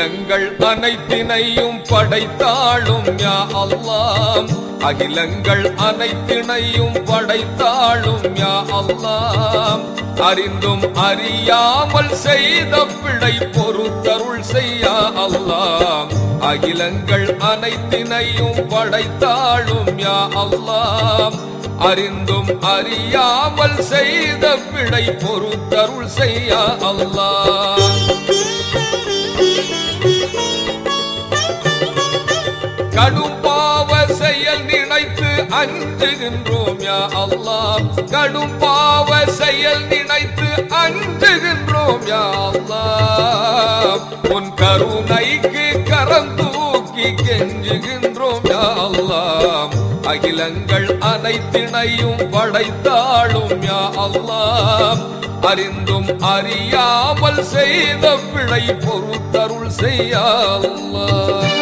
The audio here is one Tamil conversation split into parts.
அகிலங்கள் அனைத்தினையும் படைத்தாளும் யா அல்லாஹ் அகிலங்கள் அனைத்தினையும் படைத்தாளும் யா அல்லாஹ் அறிந்தும் அறியாமல் செய்த பிழை பொறுத்தருள் செய்யா அல்லாஹ் அகிலங்கள் அனைத்தினையும் படைத்தாளும் யா அல்லாஹ் அறிந்தும் அறியாமல் செய்த பிழை பொறுத்தருள் செய்யா அல்லாஹ் கடும் பாவ செயல் நினைத்து அஞ்சுகின்றோம் யா அல்லாஹ் கடும் பாவ செயல் நினைத்து அஞ்சுகின்றோம் யா அல்லாஹ் உன் கருணைக்கு கரம் தூக்கி கெஞ்சுகின்றோம் யா அல்லாஹ் அகிலங்கள் அனைத்தினையும் படைத்தாளும் யா அல்லாஹ் அறிந்தும் அறியாமல் செய்த பிழை பொறுத்தருள் செய்யா அல்லாஹ்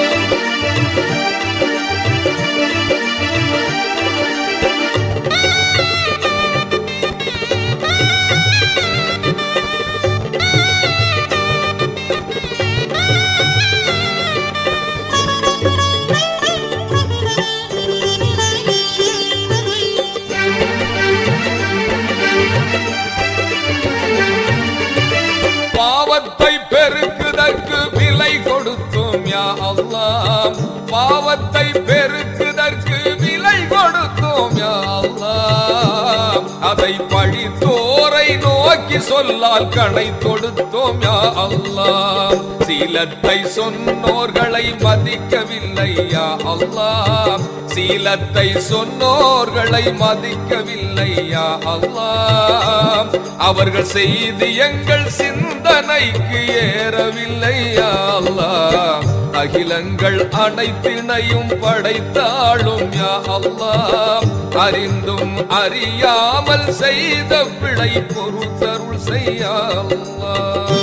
பாவத்தை பெருக்குதற்கு விலை கொடுத்தோம் யா அல்லாஹ் பாவத்தை பெருக்குதற்கு விலை கொடுத்தோம் யா அல்லாஹ் அதை பழித்தோரை நோக்கி சொல்லால் கணை தொடுத்தோம் யா அல்லாஹ் சீலத்தை சொன்னோர்களை மதிக்கவில்லை யா அல்லாஹ் சீலத்தை சொன்னோர்களை மதிக்கவில்லை யா அல்லாஹ் அவர்கள் செய்தி எங்கள் சிந்தனைக்கு ஏறவில்லை யா அல்லாஹ் அகிலங்கள் அனைத்தினையும் படைத்தாளும் யா அல்லாஹ் அறிந்தும் அறியாமல் செய்த பிழை பொறுத்தருள் செய்யா அல்லாஹ்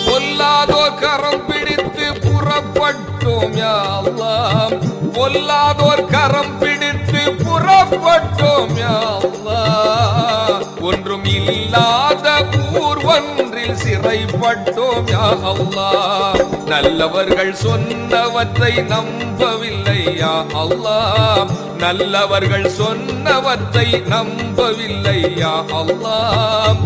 பொல்லாதோர் கரம் பிடித்து புறப்பட்டோம் யா அல்லாஹ் பொல்லாதோர் கரம் பிடித்து புறப்பட்டோம் யா அல்லாஹ் ஒன்றும் இல்லாத ஊர் ஒன்றில் சிறைப்பட்டோம் யா அல்லாஹ் நல்லவர்கள் சொன்னவற்றை நம்பவில்லை யா அல்லாஹ் நல்லவர்கள் சொன்னவற்றை நம்பவில்லை யா அல்லாஹ்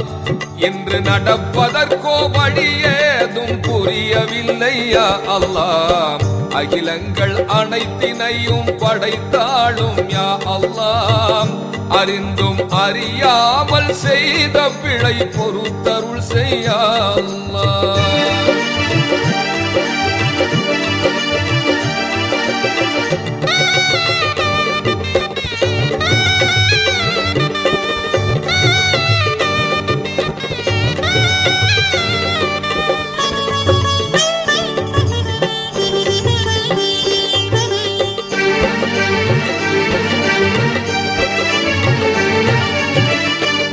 இன்று நடப்பதற்கோ வழி ஏதும் புரியவில்லை யா அல்லாஹ் அகிலங்கள் அனைத்தினையும் படைத்தாளும் யா அல்லாஹ் அறிந்தும் அறியாமல் செய்த பிழை பொறுத்தருள் செய்யா அல்லாஹ்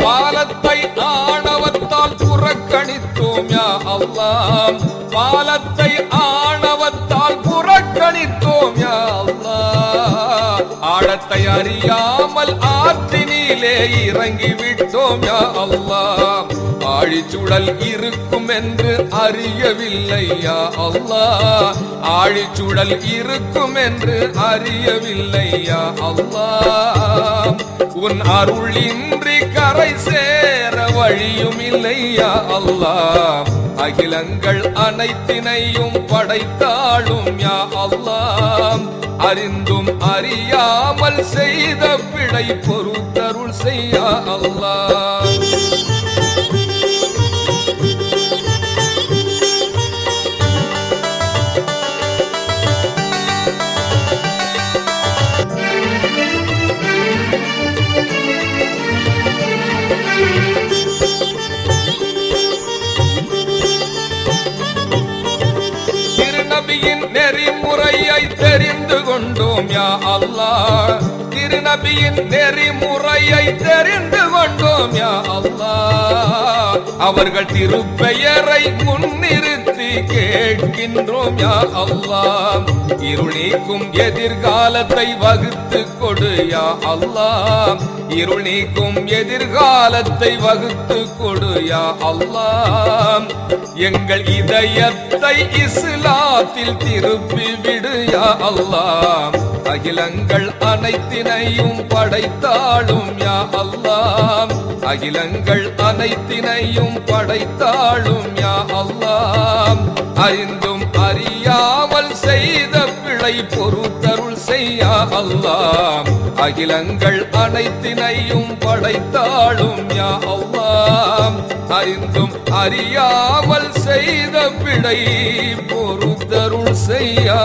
பாலத்தை ஆணவத்தால் புறக்கணித்தோம் யா அல்லாஹ் பாலத்தை ஆணவத்தால் புறக்கணித்தோம் யா அல்லாஹ் ஆழத்தை அறியாமல் ஆற்றினிலே இறங்கி விட்டோம் யா அல்லாஹ் ஆழிச்சுடல் இருக்கும் என்று அறியவில்லை யா அல்லாஹ் ஆழிச்சுடல் இருக்கும் என்று அறியவில்லை யா அல்லாஹ் உன் அருளின்றி கரை சேர வழியும் இல்லை யா அல்லாஹ் அகிலங்கள் அனைத்தினையும் படைத்தாளும் யா அல்லாஹ் அறிந்தும் அறியாமல் செய்த பிழை பொறுத்தருள் செய்யா அல்லாஹ் திருநபியின் நெறிமுறையை தெரிந்து கொண்டோம் யா அல்லாஹ் திருநபியின் நெறிமுறையை தெரிந்து கொண்டோம் யா அல்லாஹ் அவர்கள் திருப்பெயரை முன்னிறுத்தி கேட்கின்றோம் யா அல்லாஹ். இருள் நீக்கும் எதிர்காலத்தை வகுத்து கொடு யா அல்லாஹ். இருள் நீக்கும் எதிர்காலத்தை வகுத்து கொடு யா அல்லாஹ். எங்கள் இதயத்தை இஸ்லாத்தில் திருப்பி விடு யா அல்லாஹ். அகிலங்கள் அனைத்தினையும் படைத்தாளும் யா அல்லாஹ். அகிலங்கள் அனைத்தினையும் படைத்தாளும் யா அல்லாஹ். அறிந்தும் அறியாமல் செய்த பிழை பொறுத்தருள் செய்யா அல்லாஹ். அகிலங்கள் அனைத்தினையும் படைத்தாளும் யா அல்லாஹ். அறிந்தும் அறியாமல் செய்த பிழை பொறுத்தருள் செய்யா